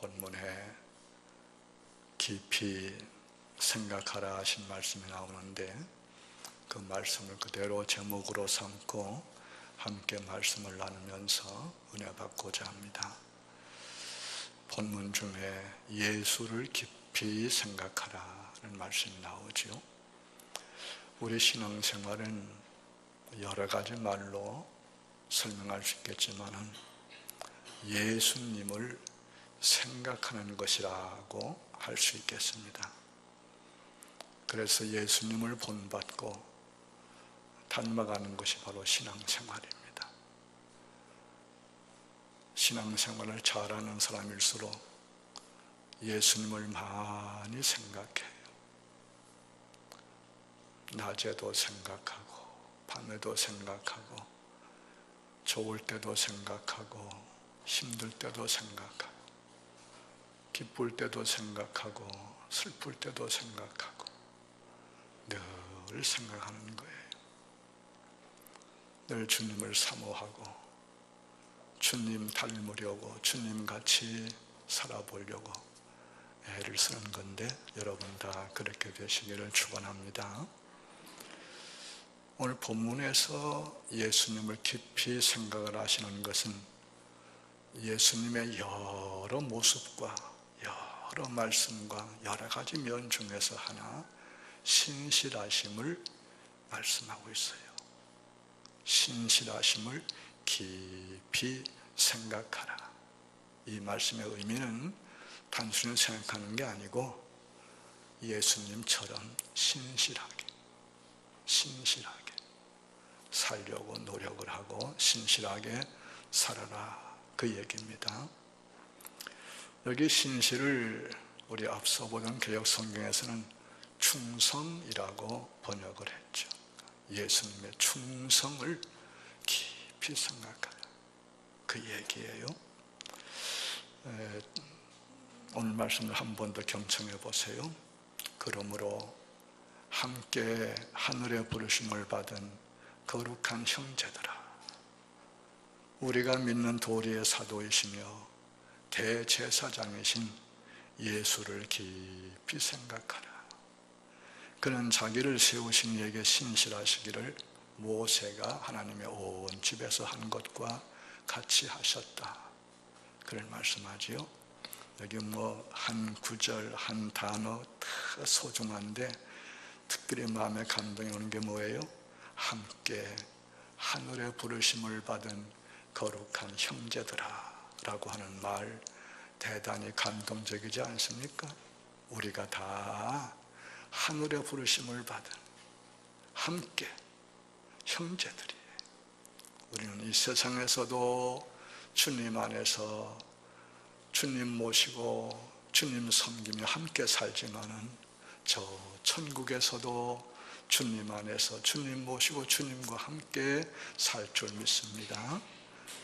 본문에 깊이 생각하라 하신 말씀이 나오는데 그 말씀을 그대로 제목으로 삼고 함께 말씀을 나누면서 은혜 받고자 합니다. 본문 중에 예수를 깊이 생각하라는 말씀이 나오죠. 우리 신앙생활은 여러 가지 말로 설명할 수 있겠지만 예수님을 생각하는 것이라고 할 수 있겠습니다. 그래서 예수님을 본받고 닮아가는 것이 바로 신앙생활입니다. 신앙생활을 잘하는 사람일수록 예수님을 많이 생각해요. 낮에도 생각하고 밤에도 생각하고 좋을 때도 생각하고 힘들 때도 생각하고 기쁠 때도 생각하고 슬플 때도 생각하고 늘 생각하는 거예요. 늘 주님을 사모하고 주님 닮으려고 주님같이 살아보려고 애를 쓰는 건데 여러분 다 그렇게 되시기를 축원합니다. 오늘 본문에서 예수님을 깊이 생각을 하시는 것은 예수님의 여러 모습과 여러 말씀과 여러 가지 면 중에서 하나 신실하심을 말씀하고 있어요. 신실하심을 깊이 생각하라. 이 말씀의 의미는 단순히 생각하는 게 아니고 예수님처럼 신실하게 살려고 노력을 하고 신실하게 살아라, 그 얘기입니다. 여기 신실을 우리 앞서 보던 개역 성경에서는 충성이라고 번역을 했죠. 예수님의 충성을 깊이 생각하라, 그 얘기예요. 오늘 말씀을 한 번 더 경청해 보세요. 그러므로 함께 하늘의 부르심을 받은 거룩한 형제들아, 우리가 믿는 도리의 사도이시며 대제사장이신 예수를 깊이 생각하라. 그는 자기를 세우신 이에게 신실하시기를 모세가 하나님의 온 집에서 한 것과 같이 하셨다, 그를 말씀하지요. 여기 한 구절 한 단어 다 소중한데 특별히 마음에 감동이 오는 게 뭐예요? 함께 하늘의 부르심을 받은 거룩한 형제들아 라고 하는 말, 대단히 감동적이지 않습니까? 우리가 다 하늘의 부르심을 받은 함께 형제들이에요. 우리는 이 세상에서도 주님 안에서 주님 모시고 주님 섬기며 함께 살지만은 저 천국에서도 주님 안에서 주님 모시고 주님과 함께 살 줄 믿습니다.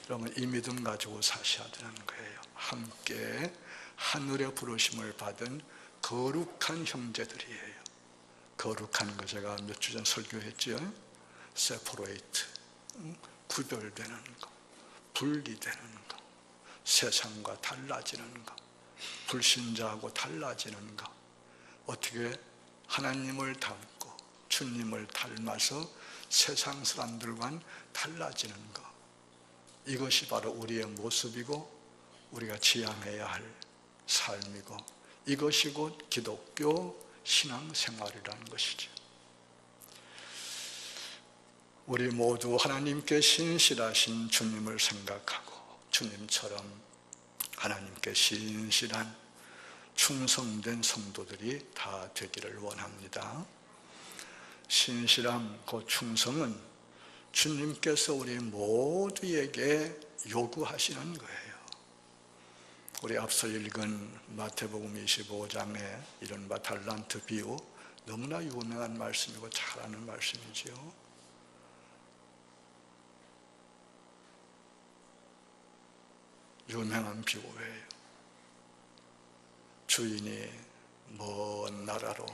그러면 이 믿음 가지고 사셔야 되는 거예요. 함께 하늘의 부르심을 받은 거룩한 형제들이에요. 거룩한 거 제가 몇 주 전 설교했죠. 세퍼레이트, 구별되는 거, 분리되는 거, 세상과 달라지는 거, 불신자하고 달라지는 거, 어떻게 하나님을 닮고 주님을 닮아서 세상 사람들과는 달라지는 것, 이것이 바로 우리의 모습이고 우리가 지향해야 할 삶이고 이것이 곧 기독교 신앙생활이라는 것이죠. 우리 모두 하나님께 신실하신 주님을 생각하고 주님처럼 하나님께 신실한 충성된 성도들이 다 되기를 원합니다. 신실함, 그 충성은 주님께서 우리 모두에게 요구하시는 거예요. 우리 앞서 읽은 마태복음 25장에 이른바 달란트 비유, 너무나 유명한 말씀이고 잘 아는 말씀이지요. 유명한 비유예요. 주인이 먼 나라로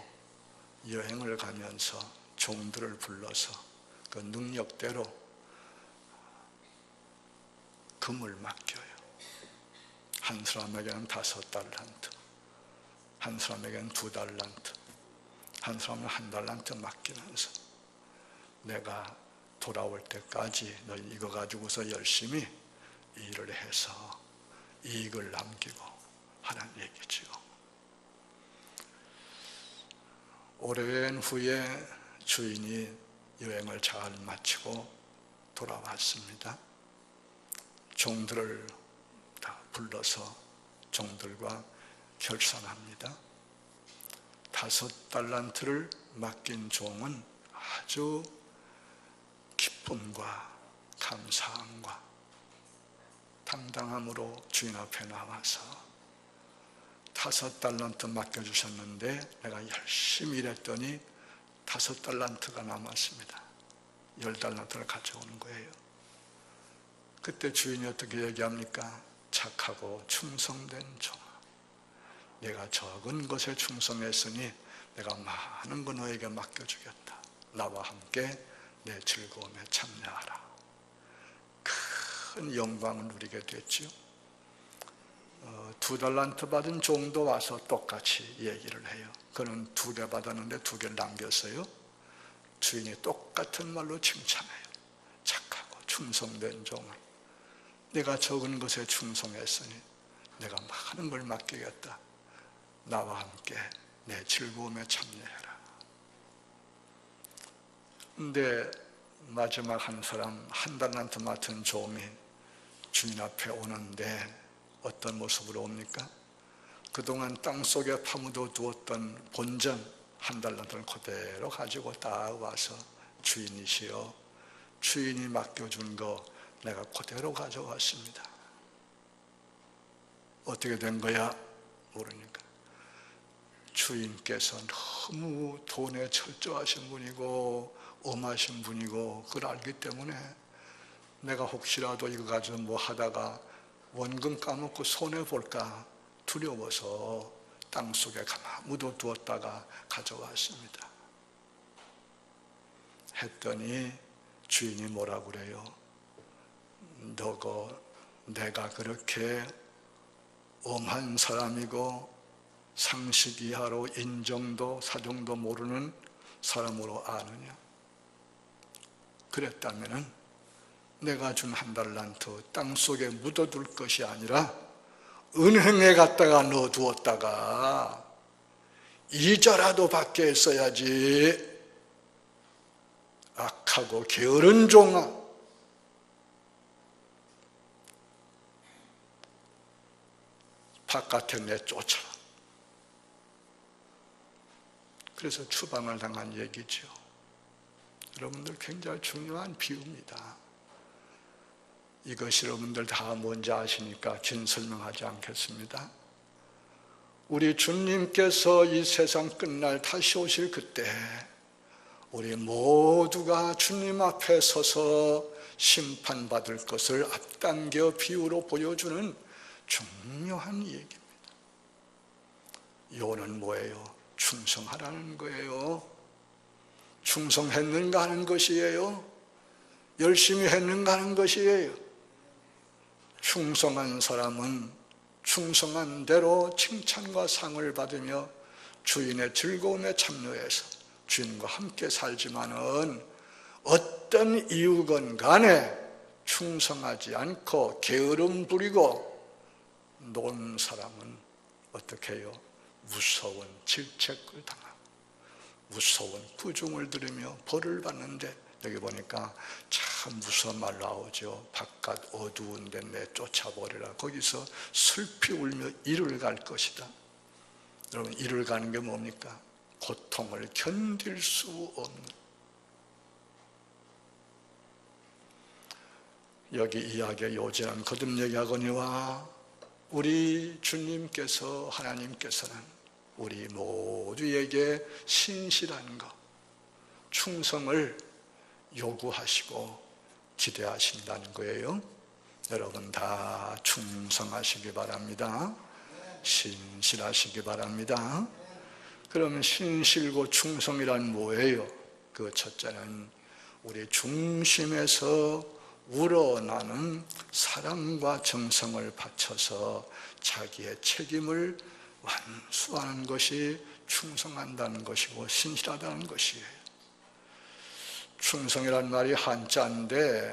여행을 가면서 종들을 불러서 그 능력대로 금을 맡겨요. 한 사람에게는 5달란트, 한 사람에게는 2달란트, 한 사람은 1달란트 맡기면서 내가 돌아올 때까지 너 이거 가지고서 열심히 일을 해서 이익을 남기고 하는 얘기지요. 오랜 후에 주인이 여행을 잘 마치고 돌아왔습니다. 종들을 다 불러서 종들과 결산합니다. 5달란트를 맡긴 종은 아주 기쁨과 감사함과 당당함으로 주인 앞에 나와서 5달란트 맡겨주셨는데 내가 열심히 일했더니 5달란트가 남았습니다. 10달란트를 가져오는 거예요. 그때 주인이 어떻게 얘기합니까? 착하고 충성된 종아, 내가 적은 것에 충성했으니 내가 많은 거 너에게 맡겨주겠다. 나와 함께 내 즐거움에 참여하라. 큰 영광을 누리게 됐지요. 2달란트 받은 종도 와서 똑같이 얘기를 해요. 그는 2개 받았는데 2개를 남겼어요. 주인이 똑같은 말로 칭찬해요. 착하고 충성된 종아, 내가 적은 것에 충성했으니 내가 많은 걸 맡기겠다. 나와 함께 내 즐거움에 참여해라. 근데 마지막 한 사람, 1달란트 맡은 종이 주인 앞에 오는데 어떤 모습으로 옵니까? 그동안 땅속에 파묻어 두었던 본전 1달란트를 그대로 가지고 딱 와서 주인이시여, 주인이 맡겨준 거 내가 그대로 가져왔습니다. 어떻게 된 거야? 모르니까 주인께서 너무 돈에 철저하신 분이고 엄하신 분이고 그걸 알기 때문에 내가 혹시라도 이거 가지고 뭐 하다가 원금 까먹고 손해볼까 두려워서 땅속에 가만 묻어두었다가 가져왔습니다. 했더니 주인이 뭐라 그래요? 너가 내가 그렇게 엄한 사람이고 상식 이하로 인정도 사정도 모르는 사람으로 아느냐? 그랬다면은 내가 준 1달란트 땅속에 묻어둘 것이 아니라 은행에 갖다가 넣어두었다가 이자라도 받게 했어야지. 악하고 게으른 종아, 바깥에 내쫓아라. 그래서 추방을 당한 얘기죠. 여러분들 굉장히 중요한 비유입니다. 이것이 여러분들 다 뭔지 아시니까 긴 설명하지 않겠습니다. 우리 주님께서 이 세상 끝날 다시 오실 그때 우리 모두가 주님 앞에 서서 심판받을 것을 앞당겨 비유로 보여주는 중요한 얘기입니다. 요는 뭐예요? 충성하라는 거예요. 충성했는가 하는 것이에요. 열심히 했는가 하는 것이에요. 충성한 사람은 충성한 대로 칭찬과 상을 받으며 주인의 즐거움에 참여해서 주인과 함께 살지만은 어떤 이유건 간에 충성하지 않고 게으름 부리고 논 사람은 어떻게 해요? 무서운 질책을 당하고 무서운 부중을 들으며 벌을 받는데, 여기 보니까 참 무서운 말 나오죠. 바깥 어두운 데 내쫓아버리라. 거기서 슬피 울며 이를 갈 것이다. 여러분, 이를 가는 게 뭡니까? 고통을 견딜 수 없는. 여기 이야기의 요지는 거듭 얘기하거니와 우리 주님께서, 하나님께서는 우리 모두에게 신실한 것, 충성을 요구하시고 기대하신다는 거예요. 여러분 다 충성하시기 바랍니다. 신실하시기 바랍니다. 그러면 신실고 충성이란 뭐예요? 그 첫째는 우리 중심에서 우러나는 사랑과 정성을 바쳐서 자기의 책임을 완수하는 것이 충성한다는 것이고 신실하다는 것이에요. 충성이란 말이 한자인데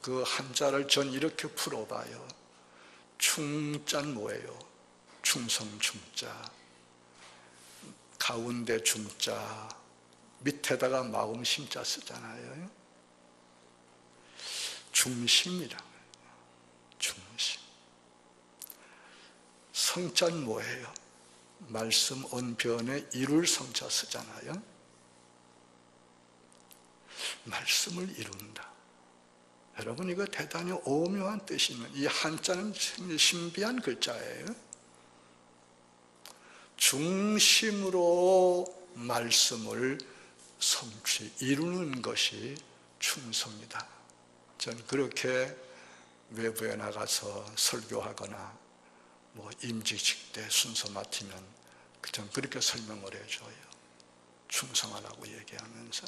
그 한자를 전 이렇게 풀어봐요. 충자는 뭐예요? 충성 충자, 가운데 중자, 밑에다가 마음 심자 쓰잖아요. 중심이라고 해요. 중심. 성자는 뭐예요? 말씀 언변에 이룰 성자 쓰잖아요. 말씀을 이룬다. 여러분, 이거 대단히 오묘한 뜻이 있는, 이 한자는 신비한 글자예요. 중심으로 말씀을 성취, 이루는 것이 충성이다. 전 그렇게 외부에 나가서 설교하거나 임직직 때 순서 맡으면 전 그렇게 설명을 해줘요. 충성하라고 얘기하면서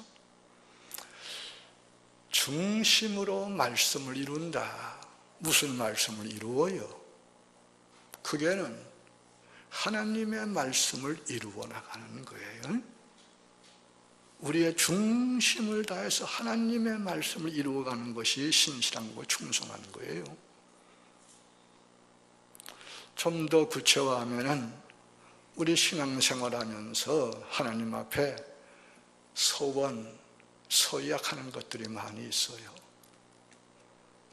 중심으로 말씀을 이룬다. 무슨 말씀을 이루어요? 그게는 하나님의 말씀을 이루어 나가는 거예요. 우리의 중심을 다해서 하나님의 말씀을 이루어가는 것이 신실한 거고 충성하는 거예요. 좀 더 구체화하면 우리 신앙생활하면서 하나님 앞에 서원, 서약하는 것들이 많이 있어요.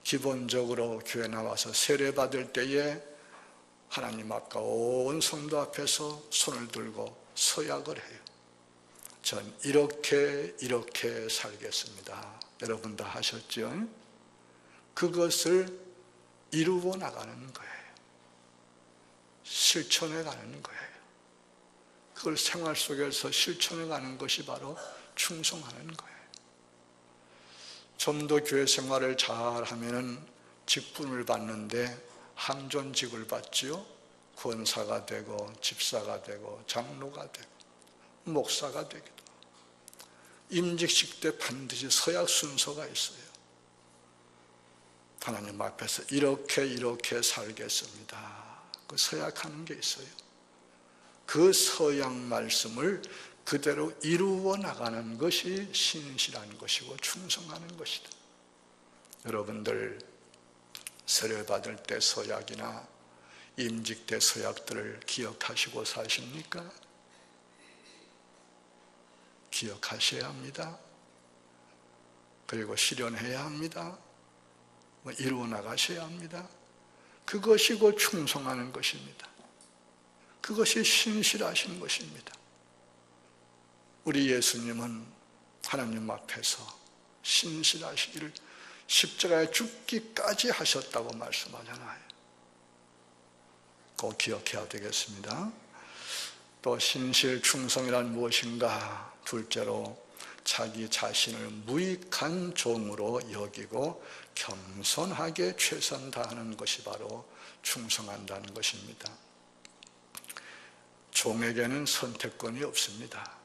기본적으로 교회 나와서 세례받을 때에 하나님 앞과 온 성도 앞에서 손을 들고 서약을 해요. 전 이렇게 살겠습니다. 여러분 다 하셨죠? 그것을 이루어 나가는 거예요. 실천해 가는 거예요. 그걸 생활 속에서 실천해 가는 것이 바로 충성하는 거예요. 좀 더 교회 생활을 잘하면 직분을 받는데 항존직을 받지요. 권사가 되고 집사가 되고 장로가 되고 목사가 되기도 하고 임직식 때 반드시 서약 순서가 있어요. 하나님 앞에서 이렇게 살겠습니다. 그 서약하는 게 있어요. 그 서약 말씀을 그대로 이루어 나가는 것이 신실한 것이고 충성하는 것이다. 여러분들 세례받을 때 서약이나 임직 때 서약들을 기억하시고 사십니까? 기억하셔야 합니다. 그리고 실현해야 합니다. 이루어 나가셔야 합니다. 그것이 곧 충성하는 것입니다. 그것이 신실하신 것입니다. 우리 예수님은 하나님 앞에서 신실하시기를 십자가에 죽기까지 하셨다고 말씀하잖아요. 꼭 기억해야 되겠습니다. 또 신실 충성이란 무엇인가? 둘째로 자기 자신을 무익한 종으로 여기고 겸손하게 최선 다하는 것이 바로 충성한다는 것입니다. 종에게는 선택권이 없습니다.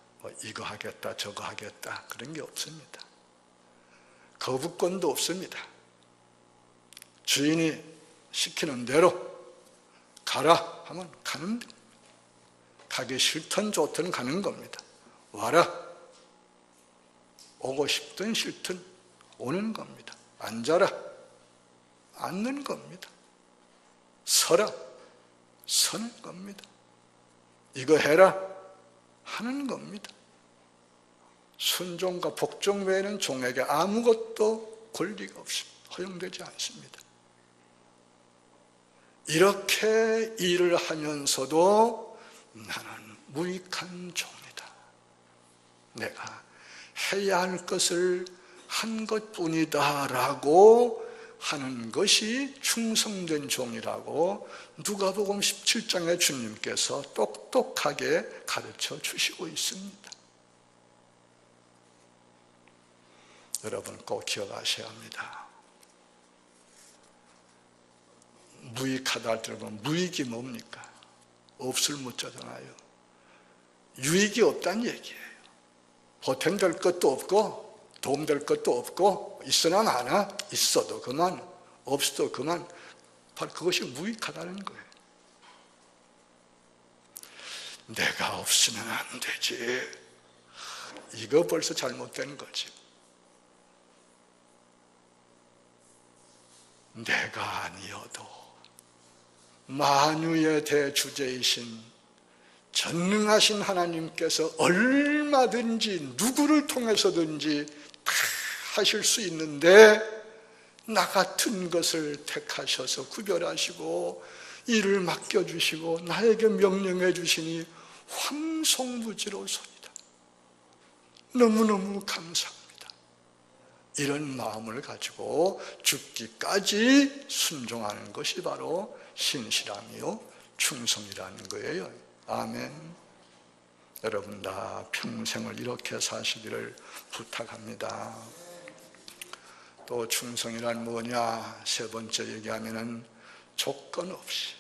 이거 하겠다 저거 하겠다 그런 게 없습니다. 거부권도 없습니다. 주인이 시키는 대로 가라 하면 가는 겁니다. 가기 싫든 좋든 가는 겁니다. 와라, 오고 싶든 싫든 오는 겁니다. 앉아라, 앉는 겁니다. 서라, 서는 겁니다. 이거 해라 하는 겁니다. 순종과 복종 외에는 종에게 아무것도 권리가 없습니다. 허용되지 않습니다. 이렇게 일을 하면서도 나는 무익한 종이다. 내가 해야 할 것을 한 것뿐이다 라고 하는 것이 충성된 종이라고 누가복음 17장에 주님께서 똑똑하게 가르쳐 주시고 있습니다. 여러분 꼭 기억하셔야 합니다. 무익하다 할 때 무익이 뭡니까? 없을 무자잖아요. 유익이 없다는 얘기예요. 보탬될 것도 없고 도움될 것도 없고 있으나 마나 있어도 그만 없어도 그만 바로 그것이 무익하다는 거예요. 내가 없으면 안 되지. 이거 벌써 잘못된 거지. 내가 아니어도 만유의 대주제이신 전능하신 하나님께서 얼마든지 누구를 통해서든지 다 하실 수 있는데 나 같은 것을 택하셔서 구별하시고 일을 맡겨주시고 나에게 명령해 주시니 황송무지로소이다. 너무너무 감사합니다. 이런 마음을 가지고 죽기까지 순종하는 것이 바로 신실함이요 충성이라는 거예요. 아멘. 여러분 다 평생을 이렇게 사시기를 부탁합니다. 또 충성이란 뭐냐? 세 번째 얘기하면은 조건 없이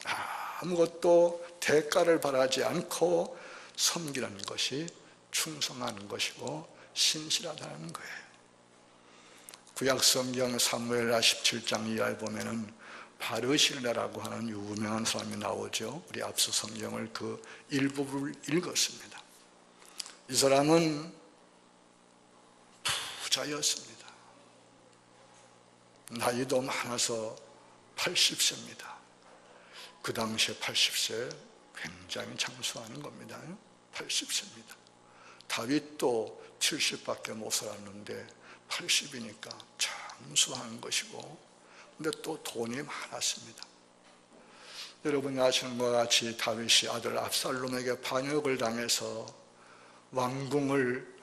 아무것도 대가를 바라지 않고 섬기는 것이 충성하는 것이고 신실하다는 거예요. 구약성경 사무엘하 17장 이하에 보면은 바르실레라고 하는 유명한 사람이 나오죠. 우리 앞서 성경을 그 일부를 읽었습니다. 이 사람은 부자였습니다. 나이도 많아서 80세입니다. 그 당시에 80세 굉장히 장수하는 겁니다. 80세입니다. 다윗도 70밖에 못 살았는데 80이니까 장수하는 것이고, 근데 또 돈이 많았습니다. 여러분이 아시는 것과 같이 다윗이 아들 압살롬에게 반역을 당해서 왕궁을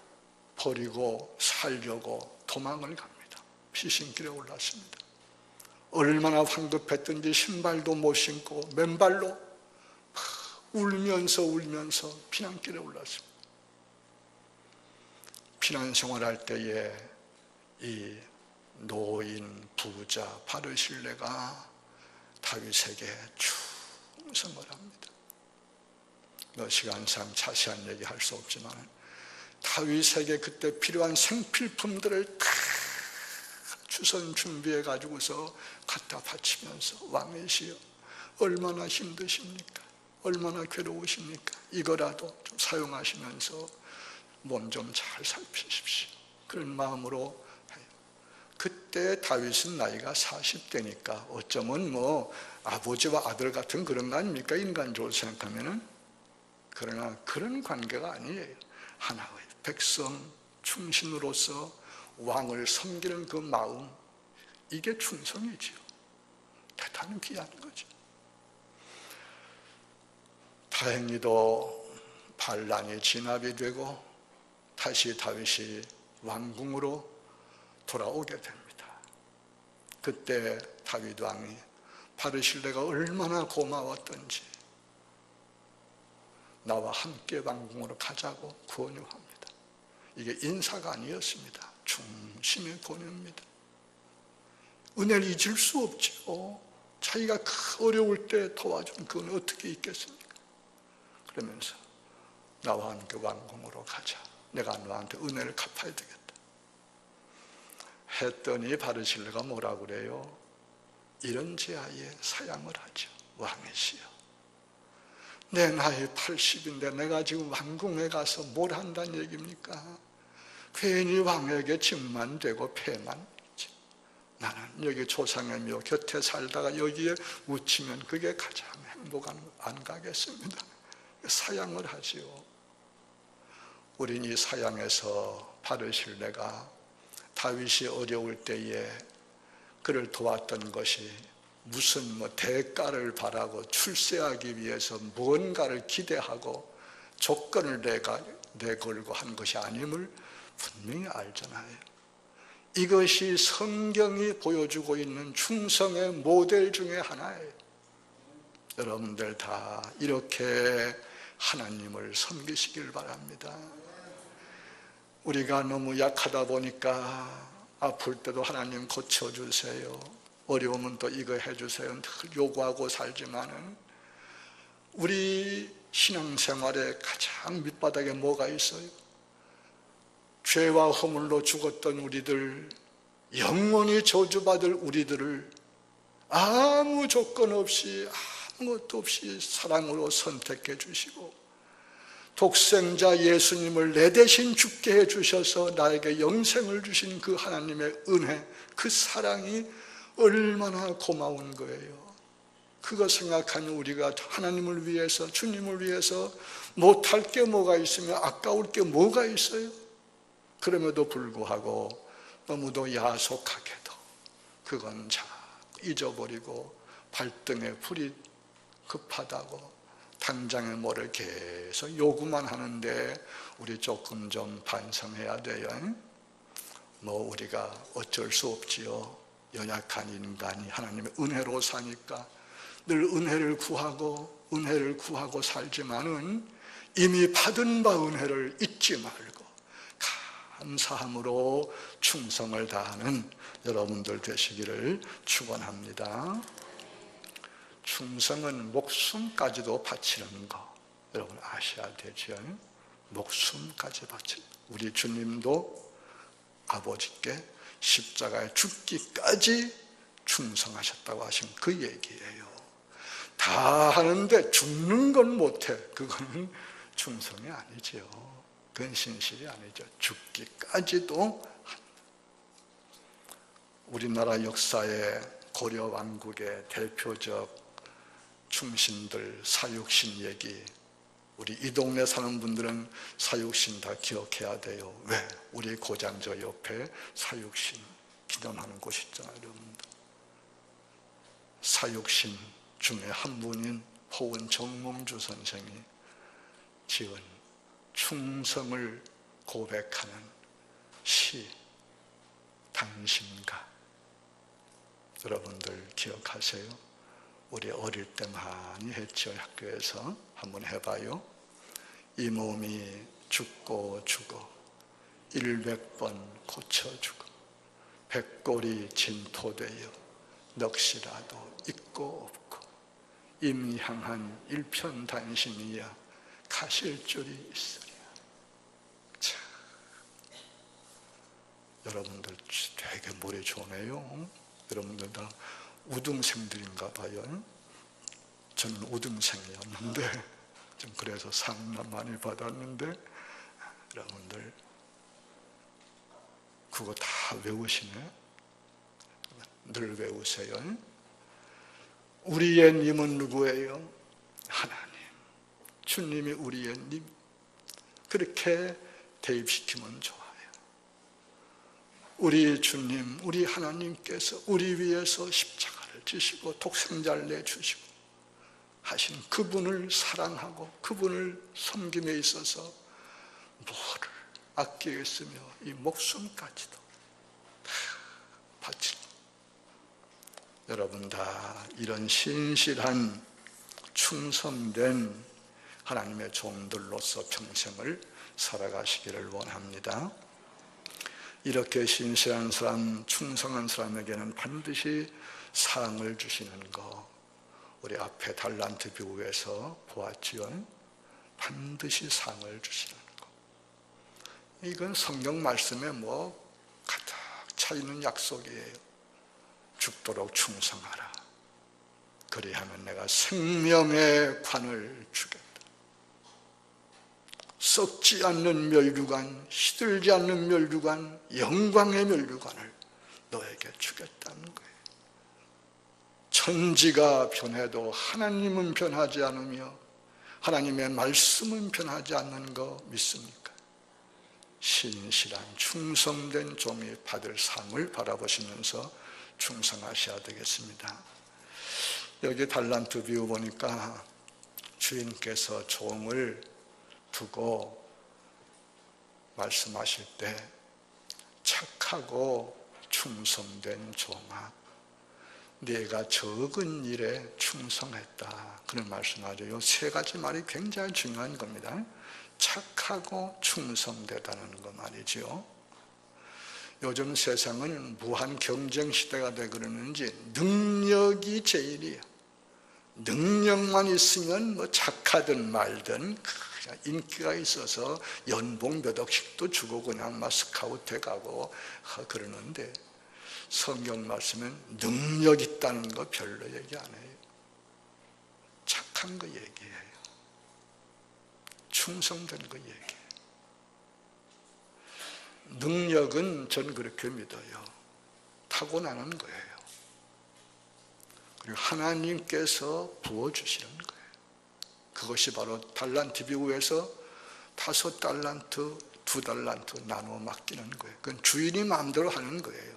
버리고 살려고 도망을 갑니다. 피신길에 올랐습니다. 얼마나 황급했든지 신발도 못 신고 맨발로 울면서 피난길에 올랐습니다. 피난 생활할 때에 이 노인 부자 바르실레가 다윗에게 충성을 합니다. 시간상 자세한 얘기 할 수 없지만 다윗에게 그때 필요한 생필품들을 다 주선 준비해 가지고서 갖다 바치면서 왕이시여 얼마나 힘드십니까? 얼마나 괴로우십니까? 이거라도 좀 사용하시면서 몸 좀 잘 살피십시오. 그런 마음으로 해요. 그때 다윗은 나이가 40대니까 어쩌면 뭐 아버지와 아들 같은 그런 거 아닙니까? 인간적으로 생각하면은. 그러나 그런 관계가 아니에요. 하나의 백성 충신으로서 왕을 섬기는 그 마음, 이게 충성이지요. 대단히 귀한 거죠. 다행히도 반란이 진압이 되고 다시 다윗이 왕궁으로 돌아오게 됩니다. 그때 다윗 왕이 바르실레가 얼마나 고마웠던지 나와 함께 왕궁으로 가자고 권유합니다. 이게 인사가 아니었습니다. 중심의 권유입니다. 은혜를 잊을 수 없죠. 자기가 어려울 때 도와준 그건 어떻게 있겠습니까? 그러면서 나와 함께 왕궁으로 가자. 내가 너한테 은혜를 갚아야 되겠다. 했더니 바르실레가 뭐라 그래요? 이런 제하에 사양을 하죠. 왕이시여, 내 나이 80인데 내가 지금 왕궁에 가서 뭘 한다는 얘기입니까? 괜히 왕에게 증만 되고 패만 되지. 나는 여기 조상의 묘 곁에 살다가 여기에 묻히면 그게 가장 행복 안 가겠습니다. 사양을 하지요. 우린 이 사양에서 바르실레가 다윗이 어려울 때에 그를 도왔던 것이 무슨 대가를 바라고 출세하기 위해서 뭔가를 기대하고 조건을 내걸고 한 것이 아님을 분명히 알잖아요. 이것이 성경이 보여주고 있는 충성의 모델 중에 하나예요. 여러분들 다 이렇게 하나님을 섬기시길 바랍니다. 우리가 너무 약하다 보니까 아플 때도 하나님 고쳐주세요, 어려우면 또 이거 해주세요 늘 요구하고 살지만은 우리 신앙생활에 가장 밑바닥에 뭐가 있어요? 죄와 허물로 죽었던 우리들, 영원히 저주받을 우리들을 아무 조건 없이 아무것도 없이 사랑으로 선택해 주시고 독생자 예수님을 내 대신 죽게 해 주셔서 나에게 영생을 주신 그 하나님의 은혜, 그 사랑이 얼마나 고마운 거예요. 그거 생각하니 우리가 하나님을 위해서, 주님을 위해서 못할 게 뭐가 있으며 아까울 게 뭐가 있어요? 그럼에도 불구하고 너무도 야속하게도 그건 잊어버리고 발등에 불이 급하다고 당장에 뭐를 계속 요구만 하는데 우리 조금 좀 반성해야 돼요. 뭐 우리가 어쩔 수 없지요. 연약한 인간이 하나님의 은혜로 사니까 늘 은혜를 구하고 살지만은 이미 받은 바 은혜를 잊지 말고 감사함으로 충성을 다하는 여러분들 되시기를 축원합니다. 충성은 목숨까지도 바치는 거 여러분 아셔야 되죠. 목숨까지 바치는, 우리 주님도 아버지께 십자가에 죽기까지 충성하셨다고 하신 그 얘기예요. 다 하는데 죽는 건 못해. 그거는 충성이 아니죠. 그건 신실이 아니죠. 죽기까지도. 우리나라 역사의 고려 왕국의 대표적 충신들, 사육신 얘기, 우리 이 동네 사는 분들은 사육신 다 기억해야 돼요. 왜? 우리 고장저 옆에 사육신 기념하는 곳 있잖아요, 여러분들. 사육신 중에 한 분인 포은 정몽주 선생이 지은 충성을 고백하는 시 당신가, 여러분들 기억하세요? 우리 어릴 때 많이 했죠. 학교에서 한번 해봐요. 이 몸이 죽고 죽어 100번 고쳐주고 백골이 진토되어 넋이라도 있고 없고 임향한 일편단심이야 가실 줄이 있으랴. 자, 여러분들 되게 머리 좋네요. 여러분들 다 우등생들인가 봐요. 저는 우등생이었는데 좀 그래서 상만 많이 받았는데 여러분들 그거 다 외우시네. 늘 외우세요. 우리의 님은 누구예요? 하나님. 주님이 우리의 님. 그렇게 대입시키면 좋아요. 우리 주님, 우리 하나님께서 우리 위해서 십자가를 지시고 독생자를 내주시고 하신 그분을 사랑하고 그분을 섬김에 있어서 뭐를 아끼겠으며 이 목숨까지도 다 바치고, 여러분 다 이런 신실한 충성된 하나님의 종들로서 평생을 살아가시기를 원합니다. 이렇게 신실한 사람, 충성한 사람에게는 반드시 상을 주시는 거, 우리 앞에 달란트 비유에서 보았지요. 반드시 상을 주시는 거. 이건 성경 말씀에 뭐 가득 차 있는 약속이에요. 죽도록 충성하라. 그리하면 내가 생명의 관을 주겠다. 썩지 않는 멸류관, 시들지 않는 멸류관, 영광의 멸류관을 너에게 주겠다는 거예요. 천지가 변해도 하나님은 변하지 않으며 하나님의 말씀은 변하지 않는 거 믿습니까? 신실한 충성된 종이 받을 상을 바라보시면서 충성하셔야 되겠습니다. 여기 달란트 비유 보니까 주인께서 종을 두고 말씀하실 때 착하고 충성된 종아, 네가 적은 일에 충성했다, 그런 말씀하죠. 이 세 가지 말이 굉장히 중요한 겁니다. 착하고 충성되다는 거 말이죠. 요즘 세상은 무한 경쟁 시대가 되고 그러는지 능력이 제일이에요. 능력만 있으면 뭐 착하든 말든 인기가 있어서 연봉 몇 억씩도 주고 그냥 막 스카우트 해가고 그러는데, 성경 말씀은 능력 있다는 거 별로 얘기 안 해요. 착한 거 얘기해요. 충성된 거 얘기해요. 능력은 전 그렇게 믿어요. 타고나는 거예요. 그리고 하나님께서 부어주시는 거예요. 그것이 바로 달란트 비유에서 5달란트, 2달란트 나누어 맡기는 거예요. 그건 주인이 마음대로 하는 거예요.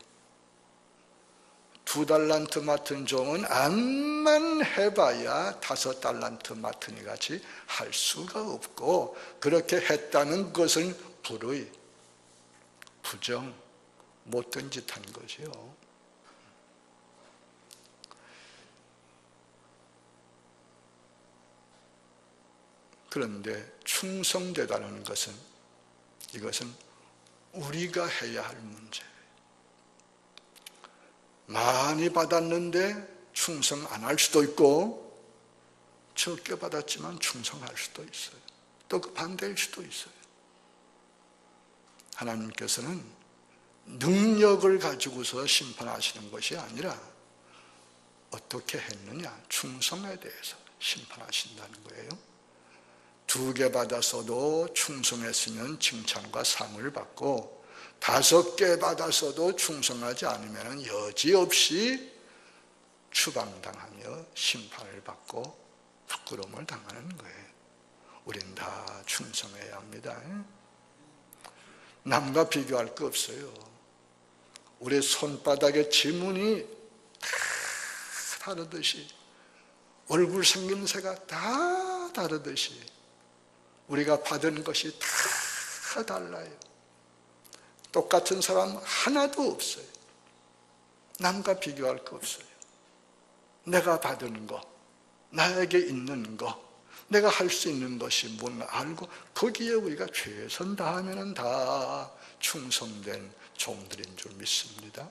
2달란트 맡은 종은 암만 해봐야 5달란트 맡은 이 같이 할 수가 없고, 그렇게 했다는 것은 불의, 부정, 못된 짓 한 거죠. 그런데 충성되다는 것은, 이것은 우리가 해야 할 문제예요. 많이 받았는데 충성 안 할 수도 있고, 적게 받았지만 충성할 수도 있어요. 또 그 반대일 수도 있어요. 하나님께서는 능력을 가지고서 심판하시는 것이 아니라 어떻게 했느냐, 충성에 대해서 심판하신다는 거예요. 2개 받아서도 충성했으면 칭찬과 상을 받고, 5개 받아서도 충성하지 않으면 여지없이 추방당하며 심판을 받고 부끄러움을 당하는 거예요. 우린 다 충성해야 합니다. 남과 비교할 거 없어요. 우리 손바닥의 지문이 다 다르듯이, 얼굴 생김새가 다 다르듯이 우리가 받은 것이 다 달라요. 똑같은 사람 하나도 없어요. 남과 비교할 거 없어요. 내가 받은 거, 나에게 있는 거, 내가 할 수 있는 것이 뭔가 알고 거기에 우리가 최선 다하면 다 충성된 종들인 줄 믿습니다.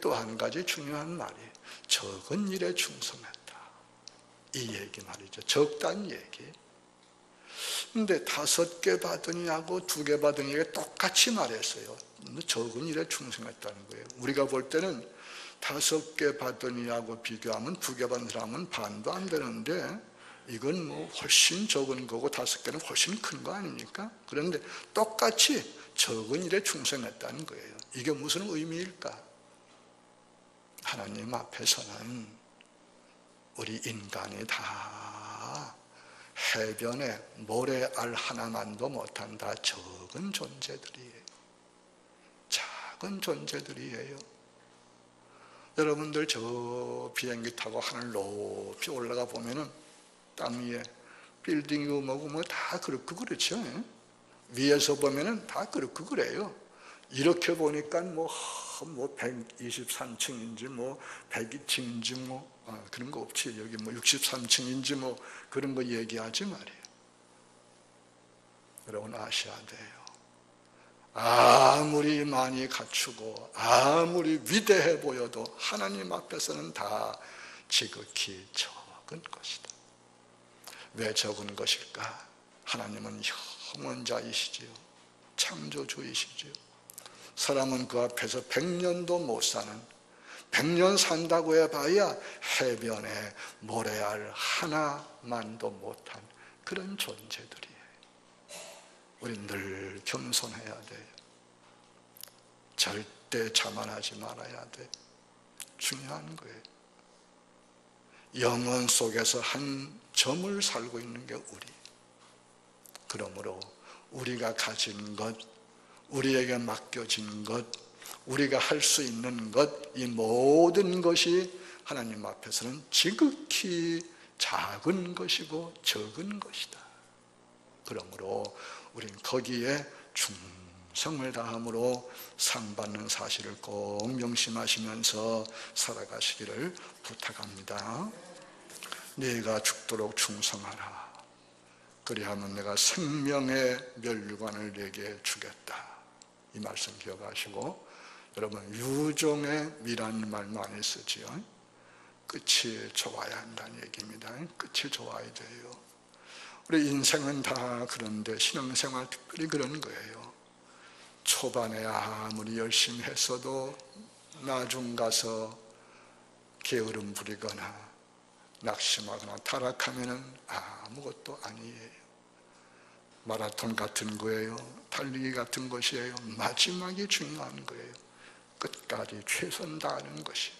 또 한 가지 중요한 말이, 적은 일에 충성했다, 이 얘기 말이죠. 적다는 얘기. 근데 5개 받으니하고 2개 받으니가 똑같이 말했어요. 적은 일에 충성했다는 거예요. 우리가 볼 때는 5개 받으니하고 비교하면 2개 받은 사람은 반도 안 되는데, 이건 뭐 훨씬 적은 거고 5개는 훨씬 큰 거 아닙니까? 그런데 똑같이 적은 일에 충성했다는 거예요. 이게 무슨 의미일까? 하나님 앞에서는 우리 인간이 다 해변에 모래알 하나만도 못한 다 적은 존재들이에요. 작은 존재들이에요. 여러분들 저 비행기 타고 하늘 높이 올라가 보면은 땅 위에 빌딩이 뭐고 뭐 다 그렇고 그렇죠. 위에서 보면은 다 그렇고 그래요. 이렇게 보니까 뭐 123층인지 뭐 102층인지 뭐 그런 거 없지. 여기 뭐 63층인지 뭐 그런 거 얘기하지 말이에요. 여러분 아셔야 돼요. 아무리 많이 갖추고 아무리 위대해 보여도 하나님 앞에서는 다 지극히 적은 것이다. 왜 적은 것일까? 하나님은 영원자이시지요. 창조주이시지요. 사람은 그 앞에서 100년도 못 사는, 100년 산다고 해봐야 해변에 모래알 하나만도 못한 그런 존재들이에요. 우린 늘 겸손해야 돼요. 절대 자만하지 말아야 돼. 중요한 거예요. 영혼 속에서 한 점을 살고 있는 게 우리. 그러므로 우리가 가진 것, 우리에게 맡겨진 것, 우리가 할 수 있는 것, 이 모든 것이 하나님 앞에서는 지극히 작은 것이고 적은 것이다. 그러므로 우린 거기에 충성을 다함으로 상 받는 사실을 꼭 명심하시면서 살아가시기를 부탁합니다. 네가 죽도록 충성하라. 그리하면 내가 생명의 멸류관을 네게 주겠다. 이 말씀 기억하시고, 여러분 유종의 미라는 말 많이 쓰지요. 끝이 좋아야 한다는 얘기입니다. 끝이 좋아야 돼요. 우리 인생은 다 그런데 신앙생활 특별히 그런 거예요. 초반에 아무리 열심히 했어도 나중 가서 게으름 부리거나 낙심하거나 타락하면은 아무것도 아니에요. 마라톤 같은 거예요. 달리기 같은 것이에요. 마지막이 중요한 거예요. 끝까지 최선 다하는 것이.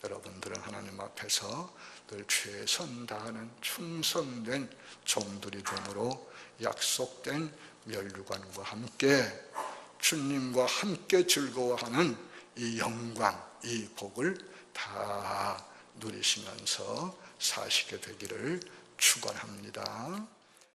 여러분들은 하나님 앞에서 늘 최선 다하는 충성된 종들이 되므로 약속된 면류관과 함께 주님과 함께 즐거워하는 이 영광, 이 복을 다 누리시면서 사시게 되기를 축원합니다.